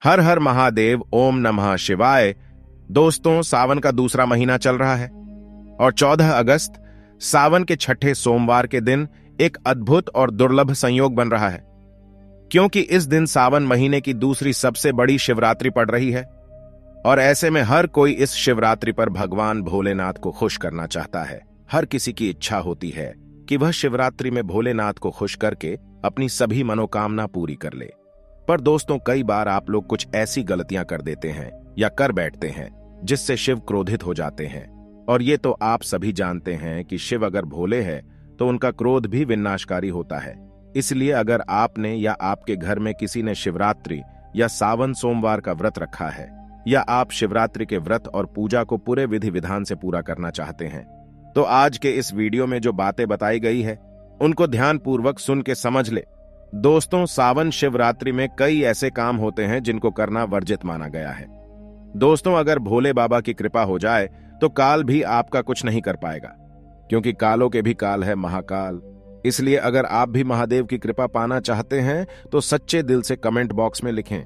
हर हर महादेव, ओम नमः शिवाय। दोस्तों, सावन का दूसरा महीना चल रहा है और 14 अगस्त सावन के छठे सोमवार के दिन एक अद्भुत और दुर्लभ संयोग बन रहा है, क्योंकि इस दिन सावन महीने की दूसरी सबसे बड़ी शिवरात्रि पड़ रही है। और ऐसे में हर कोई इस शिवरात्रि पर भगवान भोलेनाथ को खुश करना चाहता है। हर किसी की इच्छा होती है कि वह शिवरात्रि में भोलेनाथ को खुश करके अपनी सभी मनोकामना पूरी कर ले। पर दोस्तों, कई बार आप लोग कुछ ऐसी गलतियां कर देते हैं या कर बैठते हैं जिससे शिव क्रोधित हो जाते हैं। और ये तो आप सभी जानते हैं कि शिव अगर भोले हैं तो उनका क्रोध भी विनाशकारी होता है। इसलिए अगर आपने या आपके घर में किसी ने शिवरात्रि या सावन सोमवार का व्रत रखा है, या आप शिवरात्रि के व्रत और पूजा को पूरे विधि विधान से पूरा करना चाहते हैं, तो आज के इस वीडियो में जो बातें बताई गई है उनको ध्यानपूर्वक सुन के समझ ले। दोस्तों, सावन शिवरात्रि में कई ऐसे काम होते हैं जिनको करना वर्जित माना गया है। दोस्तों, अगर भोले बाबा की कृपा हो जाए तो काल भी आपका कुछ नहीं कर पाएगा, क्योंकि कालों के भी काल है महाकाल। इसलिए अगर आप भी महादेव की कृपा पाना चाहते हैं तो सच्चे दिल से कमेंट बॉक्स में लिखें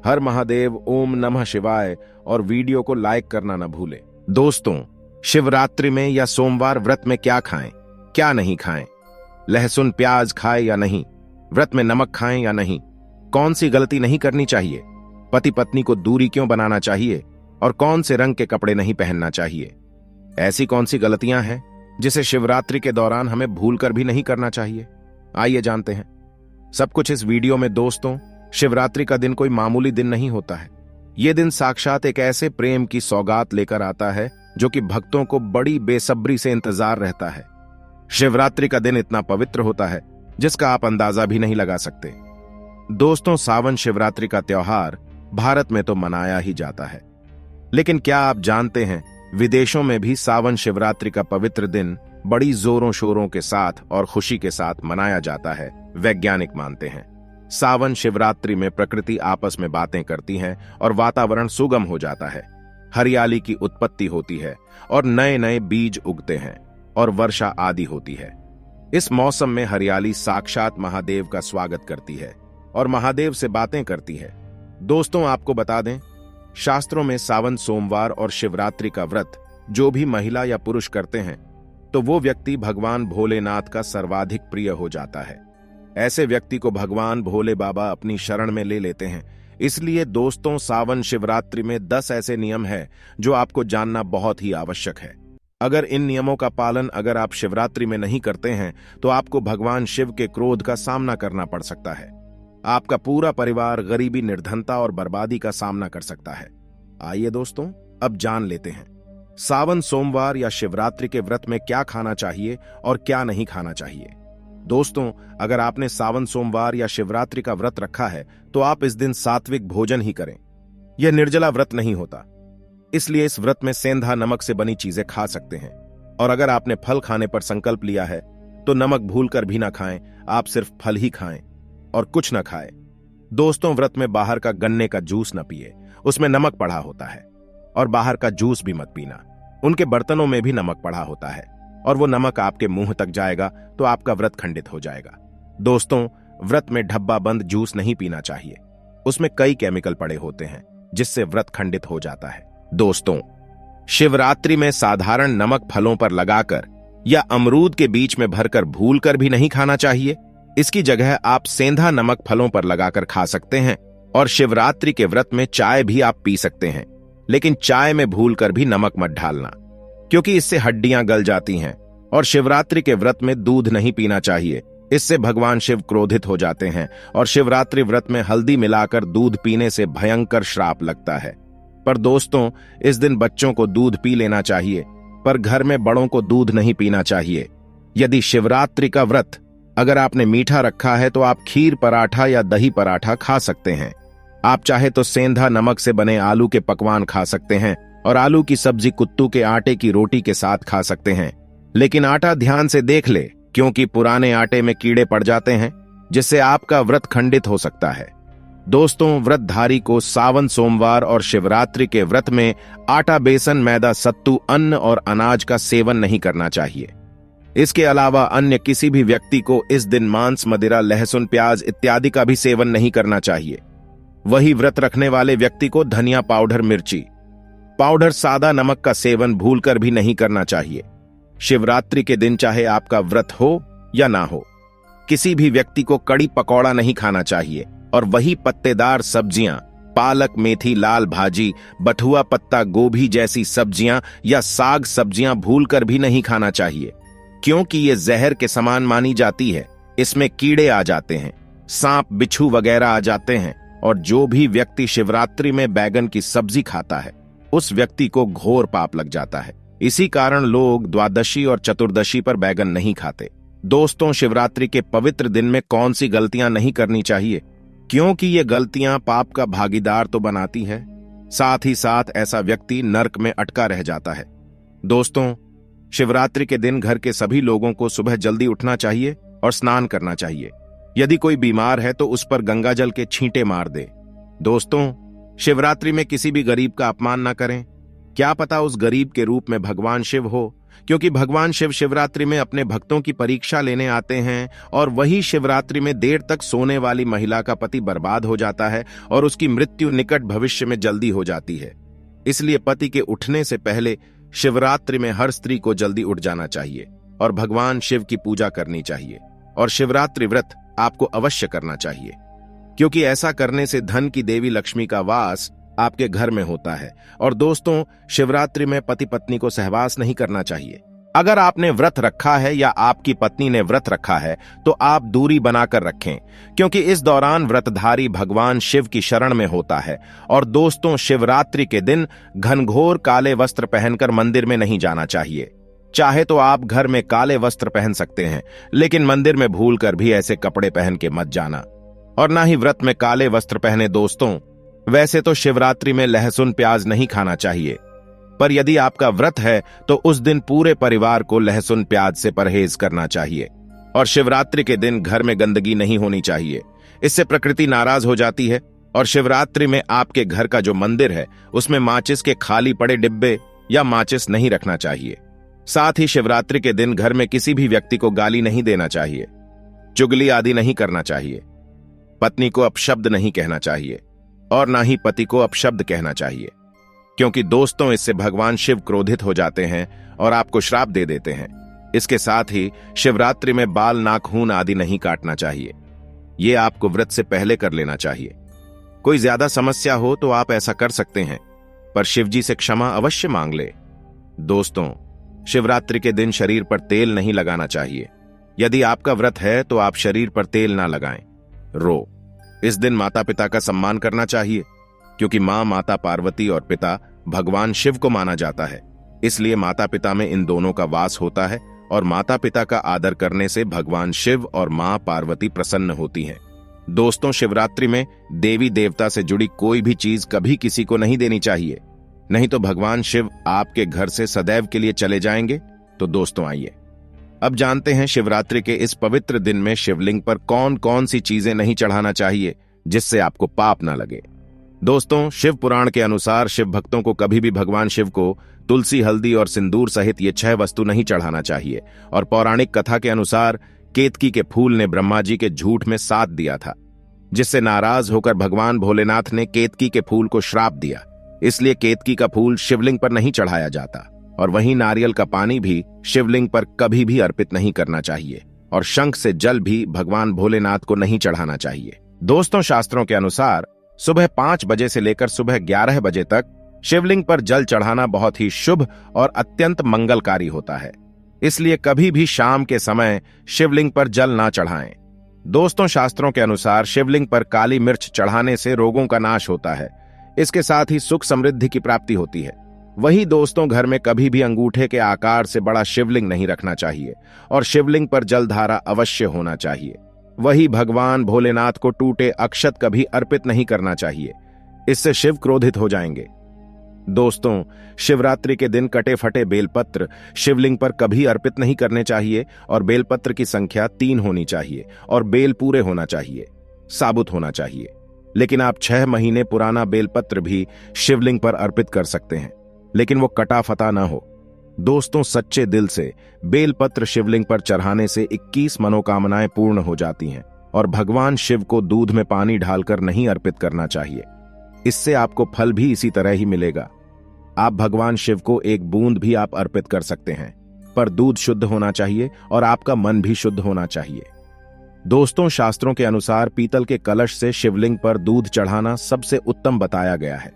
हर महादेव, ओम नमः शिवाय, और वीडियो को लाइक करना न भूलें। दोस्तों, शिवरात्रि में या सोमवार व्रत में क्या खाएं, क्या नहीं खाएं, लहसुन प्याज खाएं या नहीं, व्रत में नमक खाएं या नहीं, कौन सी गलती नहीं करनी चाहिए, पति पत्नी को दूरी क्यों बनाना चाहिए, और कौन से रंग के कपड़े नहीं पहनना चाहिए, ऐसी कौन सी गलतियां हैं जिसे शिवरात्रि के दौरान हमें भूलकर भी नहीं करना चाहिए, आइए जानते हैं सब कुछ इस वीडियो में। दोस्तों, शिवरात्रि का दिन कोई मामूली दिन नहीं होता है। यह दिन साक्षात एक ऐसे प्रेम की सौगात लेकर आता है जो कि भक्तों को बड़ी बेसब्री से इंतजार रहता है। शिवरात्रि का दिन इतना पवित्र होता है जिसका आप अंदाजा भी नहीं लगा सकते। दोस्तों, सावन शिवरात्रि का त्योहार भारत में तो मनाया ही जाता है, लेकिन क्या आप जानते हैं विदेशों में भी सावन शिवरात्रि का पवित्र दिन बड़ी जोरों शोरों के साथ और खुशी के साथ मनाया जाता है। वैज्ञानिक मानते हैं सावन शिवरात्रि में प्रकृति आपस में बातें करती है और वातावरण सुगम हो जाता है, हरियाली की उत्पत्ति होती है और नए नए बीज उगते हैं और वर्षा आदि होती है। इस मौसम में हरियाली साक्षात महादेव का स्वागत करती है और महादेव से बातें करती है। दोस्तों, आपको बता दें, शास्त्रों में सावन सोमवार और शिवरात्रि का व्रत जो भी महिला या पुरुष करते हैं तो वो व्यक्ति भगवान भोलेनाथ का सर्वाधिक प्रिय हो जाता है। ऐसे व्यक्ति को भगवान भोले बाबा अपनी शरण में ले लेते हैं। इसलिए दोस्तों, सावन शिवरात्रि में 10 ऐसे नियम हैं जो आपको जानना बहुत ही आवश्यक है। अगर इन नियमों का पालन अगर आप शिवरात्रि में नहीं करते हैं तो आपको भगवान शिव के क्रोध का सामना करना पड़ सकता है। आपका पूरा परिवार गरीबी, निर्धनता और बर्बादी का सामना कर सकता है। आइए दोस्तों, अब जान लेते हैं सावन सोमवार या शिवरात्रि के व्रत में क्या खाना चाहिए और क्या नहीं खाना चाहिए। दोस्तों, अगर आपने सावन सोमवार या शिवरात्रि का व्रत रखा है तो आप इस दिन सात्विक भोजन ही करें। यह निर्जला व्रत नहीं होता, इसलिए इस व्रत में सेंधा नमक से बनी चीजें खा सकते हैं। और अगर आपने फल खाने पर संकल्प लिया है तो नमक भूलकर भी ना खाएं, आप सिर्फ फल ही खाएं और कुछ न खाएं। दोस्तों, व्रत में बाहर का गन्ने का जूस न पिए, उसमें नमक पड़ा होता है। और बाहर का जूस भी मत पीना, उनके बर्तनों में भी नमक पड़ा होता है और वो नमक आपके मुंह तक जाएगा तो आपका व्रत खंडित हो जाएगा। दोस्तों, व्रत में डब्बा बंद जूस नहीं पीना चाहिए, उसमें कई केमिकल पड़े होते हैं जिससे व्रत खंडित हो जाता है। दोस्तों, शिवरात्रि में साधारण नमक फलों पर लगाकर या अमरूद के बीच में भरकर भूलकर भी नहीं खाना चाहिए। इसकी जगह आप सेंधा नमक फलों पर लगाकर खा सकते हैं। और शिवरात्रि के व्रत में चाय भी आप पी सकते हैं, लेकिन चाय में भूलकर भी नमक मत डालना, क्योंकि इससे हड्डियां गल जाती हैं। और शिवरात्रि के व्रत में दूध नहीं पीना चाहिए, इससे भगवान शिव क्रोधित हो जाते हैं। और शिवरात्रि व्रत में हल्दी मिलाकर दूध पीने से भयंकर श्राप लगता है। पर दोस्तों, इस दिन बच्चों को दूध पी लेना चाहिए, पर घर में बड़ों को दूध नहीं पीना चाहिए। यदि शिवरात्रि का व्रत अगर आपने मीठा रखा है तो आप खीर पराठा या दही पराठा खा सकते हैं। आप चाहे तो सेंधा नमक से बने आलू के पकवान खा सकते हैं और आलू की सब्जी कुत्तू के आटे की रोटी के साथ खा सकते हैं। लेकिन आटा ध्यान से देख ले, क्योंकि पुराने आटे में कीड़े पड़ जाते हैं जिससे आपका व्रत खंडित हो सकता है। दोस्तों, व्रतधारी को सावन सोमवार और शिवरात्रि के व्रत में आटा, बेसन, मैदा, सत्तू, अन्न और अनाज का सेवन नहीं करना चाहिए। इसके अलावा अन्य किसी भी व्यक्ति को इस दिन मांस, मदिरा, लहसुन, प्याज इत्यादि का भी सेवन नहीं करना चाहिए। वही व्रत रखने वाले व्यक्ति को धनिया पाउडर, मिर्ची पाउडर, सादा नमक का सेवन भूलकर भी नहीं करना चाहिए। शिवरात्रि के दिन चाहे आपका व्रत हो या ना हो, किसी भी व्यक्ति को कड़ी पकौड़ा नहीं खाना चाहिए। और वही पत्तेदार सब्जियां, पालक, मेथी, लाल भाजी, बथुआ पत्ता गोभी जैसी सब्जियां या साग सब्जियां भूलकर भी नहीं खाना चाहिए, क्योंकि ये जहर के समान मानी जाती है। इसमें कीड़े आ जाते हैं, सांप बिच्छू वगैरह आ जाते हैं। और जो भी व्यक्ति शिवरात्रि में बैगन की सब्जी खाता है, उस व्यक्ति को घोर पाप लग जाता है। इसी कारण लोग द्वादशी और चतुर्दशी पर बैगन नहीं खाते। दोस्तों, शिवरात्रि के पवित्र दिन में कौन सी गलतियां नहीं करनी चाहिए, क्योंकि ये गलतियां पाप का भागीदार तो बनाती है, साथ ही साथ ऐसा व्यक्ति नरक में अटका रह जाता है। दोस्तों, शिवरात्रि के दिन घर के सभी लोगों को सुबह जल्दी उठना चाहिए और स्नान करना चाहिए। यदि कोई बीमार है तो उस पर गंगा जल के छींटे मार दे। दोस्तों, शिवरात्रि में किसी भी गरीब का अपमान ना करें। क्या पता उस गरीब के रूप में भगवान शिव हो, क्योंकि भगवान शिव शिवरात्रि में अपने भक्तों की परीक्षा लेने आते हैं। और वही शिवरात्रि में देर तक सोने वाली महिला का पति बर्बाद हो जाता है और उसकी मृत्यु निकट भविष्य में जल्दी हो जाती है। इसलिए पति के उठने से पहले शिवरात्रि में हर स्त्री को जल्दी उठ जाना चाहिए और भगवान शिव की पूजा करनी चाहिए। और शिवरात्रि व्रत आपको अवश्य करना चाहिए, क्योंकि ऐसा करने से धन की देवी लक्ष्मी का वास आपके घर में होता है। और दोस्तों, शिवरात्रि में पति पत्नी को सहवास नहीं करना चाहिए। अगर आपने व्रत रखा है या आपकी पत्नी ने व्रत रखा है तो आप दूरी बनाकर रखें, क्योंकि इस दौरान व्रतधारी भगवान शिव की शरण में होता है। और दोस्तों, शिवरात्रि के दिन घनघोर काले वस्त्र पहनकर मंदिर में नहीं जाना चाहिए। चाहे तो आप घर में काले वस्त्र पहन सकते हैं, लेकिन मंदिर में भूलकर भी ऐसे कपड़े पहन के मत जाना, और ना ही व्रत में काले वस्त्र पहने। दोस्तों, वैसे तो शिवरात्रि में लहसुन प्याज नहीं खाना चाहिए, पर यदि आपका व्रत है तो उस दिन पूरे परिवार को लहसुन प्याज से परहेज करना चाहिए। और शिवरात्रि के दिन घर में गंदगी नहीं होनी चाहिए, इससे प्रकृति नाराज हो जाती है। और शिवरात्रि में आपके घर का जो मंदिर है उसमें माचिस के खाली पड़े डिब्बे या माचिस नहीं रखना चाहिए। साथ ही शिवरात्रि के दिन घर में किसी भी व्यक्ति को गाली नहीं देना चाहिए, चुगली आदि नहीं करना चाहिए, पत्नी को अपशब्द नहीं कहना चाहिए और ना ही पति को अपशब्द कहना चाहिए, क्योंकि दोस्तों, इससे भगवान शिव क्रोधित हो जाते हैं और आपको श्राप दे देते हैं। इसके साथ ही शिवरात्रि में बाल, नाखून आदि नहीं काटना चाहिए। ये आपको व्रत से पहले कर लेना चाहिए। कोई ज्यादा समस्या हो तो आप ऐसा कर सकते हैं, पर शिवजी से क्षमा अवश्य मांग ले। दोस्तों, शिवरात्रि के दिन शरीर पर तेल नहीं लगाना चाहिए। यदि आपका व्रत है तो आप शरीर पर तेल ना लगाएं। इस दिन माता पिता का सम्मान करना चाहिए, क्योंकि मां माता पार्वती और पिता भगवान शिव को माना जाता है। इसलिए माता पिता में इन दोनों का वास होता है और माता पिता का आदर करने से भगवान शिव और मां पार्वती प्रसन्न होती हैं। दोस्तों, शिवरात्रि में देवी देवता से जुड़ी कोई भी चीज कभी किसी को नहीं देनी चाहिए, नहीं तो भगवान शिव आपके घर से सदैव के लिए चले जाएंगे। तो दोस्तों, आइए अब जानते हैं शिवरात्रि के इस पवित्र दिन में शिवलिंग पर कौन कौन सी चीजें नहीं चढ़ाना चाहिए जिससे आपको पाप ना लगे। दोस्तों, शिव पुराण के अनुसार शिव भक्तों को कभी भी भगवान शिव को तुलसी, हल्दी और सिंदूर सहित ये 6 वस्तु नहीं चढ़ाना चाहिए। और पौराणिक कथा के अनुसार केतकी के फूल ने ब्रह्मा जी के झूठ में साथ दिया था, जिससे नाराज होकर भगवान भोलेनाथ ने केतकी के फूल को श्राप दिया। इसलिए केतकी का फूल शिवलिंग पर नहीं चढ़ाया जाता। और वहीं नारियल का पानी भी शिवलिंग पर कभी भी अर्पित नहीं करना चाहिए। और शंख से जल भी भगवान भोलेनाथ को नहीं चढ़ाना चाहिए। दोस्तों, शास्त्रों के अनुसार सुबह 5 बजे से लेकर सुबह 11 बजे तक शिवलिंग पर जल चढ़ाना बहुत ही शुभ और अत्यंत मंगलकारी होता है। इसलिए कभी भी शाम के समय शिवलिंग पर जल ना चढ़ाएं। दोस्तों, शास्त्रों के अनुसार शिवलिंग पर काली मिर्च चढ़ाने से रोगों का नाश होता है। इसके साथ ही सुख समृद्धि की प्राप्ति होती है। वही दोस्तों, घर में कभी भी अंगूठे के आकार से बड़ा शिवलिंग नहीं रखना चाहिए और शिवलिंग पर जलधारा अवश्य होना चाहिए। वही भगवान भोलेनाथ को टूटे अक्षत कभी अर्पित नहीं करना चाहिए, इससे शिव क्रोधित हो जाएंगे। दोस्तों, शिवरात्रि के दिन कटे फटे बेलपत्र शिवलिंग पर कभी अर्पित नहीं करने चाहिए और बेलपत्र की संख्या 3 होनी चाहिए और बेल पूरे होना चाहिए, साबुत होना चाहिए। लेकिन आप 6 महीने पुराना बेलपत्र भी शिवलिंग पर अर्पित कर सकते हैं, लेकिन वो कटा फटा ना हो। दोस्तों, सच्चे दिल से बेलपत्र शिवलिंग पर चढ़ाने से 21 मनोकामनाएं पूर्ण हो जाती हैं। और भगवान शिव को दूध में पानी डालकर नहीं अर्पित करना चाहिए। इससे आपको फल भी इसी तरह ही मिलेगा। आप भगवान शिव को एक बूंद भी आप अर्पित कर सकते हैं, पर दूध शुद्ध होना चाहिए और आपका मन भी शुद्ध होना चाहिए। दोस्तों, शास्त्रों के अनुसार पीतल के कलश से शिवलिंग पर दूध चढ़ाना सबसे उत्तम बताया गया है।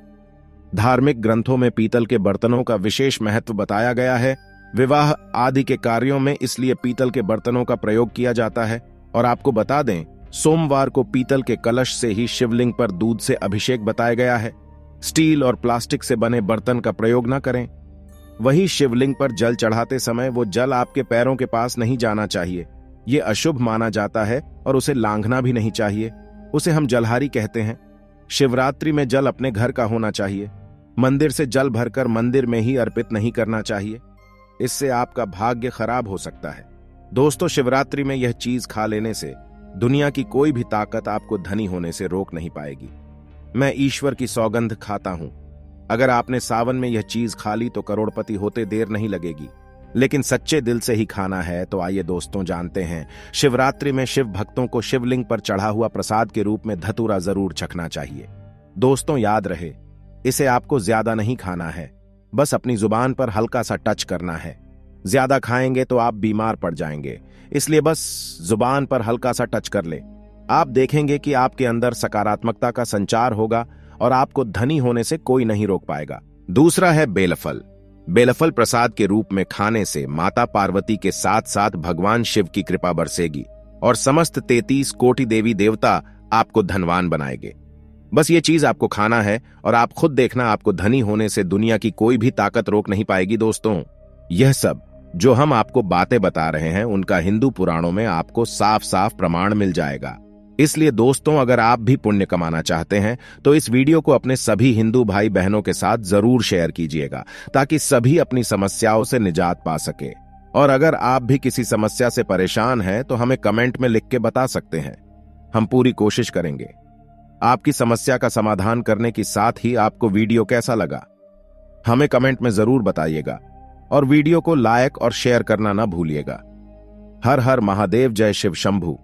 धार्मिक ग्रंथों में पीतल के बर्तनों का विशेष महत्व बताया गया है। विवाह आदि के कार्यों में इसलिए पीतल के बर्तनों का प्रयोग किया जाता है। और आपको बता दें, सोमवार को पीतल के कलश से ही शिवलिंग पर दूध से अभिषेक बताया गया है। स्टील और प्लास्टिक से बने बर्तन का प्रयोग न करें। वही शिवलिंग पर जल चढ़ाते समय वो जल आपके पैरों के पास नहीं जाना चाहिए। ये अशुभ माना जाता है और उसे लांघना भी नहीं चाहिए। उसे हम जलहारी कहते हैं। शिवरात्रि में जल अपने घर का होना चाहिए। मंदिर से जल भरकर मंदिर में ही अर्पित नहीं करना चाहिए। इससे आपका भाग्य खराब हो सकता है। दोस्तों, शिवरात्रि में यह चीज खा लेने से दुनिया की कोई भी ताकत आपको धनी होने से रोक नहीं पाएगी। मैं ईश्वर की सौगंध खाता हूं, अगर आपने सावन में यह चीज खा ली तो करोड़पति होते देर नहीं लगेगी। लेकिन सच्चे दिल से ही खाना है। तो आइए दोस्तों, जानते हैं शिवरात्रि में शिव भक्तों को शिवलिंग पर चढ़ा हुआ प्रसाद के रूप में धतूरा जरूर चखना चाहिए। दोस्तों, याद रहे, इसे आपको ज्यादा नहीं खाना है, बस अपनी जुबान पर हल्का सा टच करना है। ज्यादा खाएंगे तो आप बीमार पड़ जाएंगे, इसलिए बस जुबान पर हल्का सा टच कर ले। आप देखेंगे कि आपके अंदर सकारात्मकता का संचार होगा और आपको धनी होने से कोई नहीं रोक पाएगा। दूसरा है बेलफल। बेलफल प्रसाद के रूप में खाने से माता पार्वती के साथ साथ भगवान शिव की कृपा बरसेगी और समस्त 33 कोटि देवी देवता आपको धनवान बनाएंगे। बस ये चीज आपको खाना है और आप खुद देखना, आपको धनी होने से दुनिया की कोई भी ताकत रोक नहीं पाएगी। दोस्तों, यह सब जो हम आपको बातें बता रहे हैं उनका हिंदू पुराणों में आपको साफ साफ प्रमाण मिल जाएगा। इसलिए दोस्तों, अगर आप भी पुण्य कमाना चाहते हैं तो इस वीडियो को अपने सभी हिंदू भाई बहनों के साथ जरूर शेयर कीजिएगा, ताकि सभी अपनी समस्याओं से निजात पा सके। और अगर आप भी किसी समस्या से परेशान हैं तो हमें कमेंट में लिख के बता सकते हैं। हम पूरी कोशिश करेंगे आपकी समस्या का समाधान करने के साथ ही आपको वीडियो कैसा लगा हमें कमेंट में जरूर बताइएगा और वीडियो को लाइक और शेयर करना ना भूलिएगा। हर हर महादेव, जय शिव शंभू।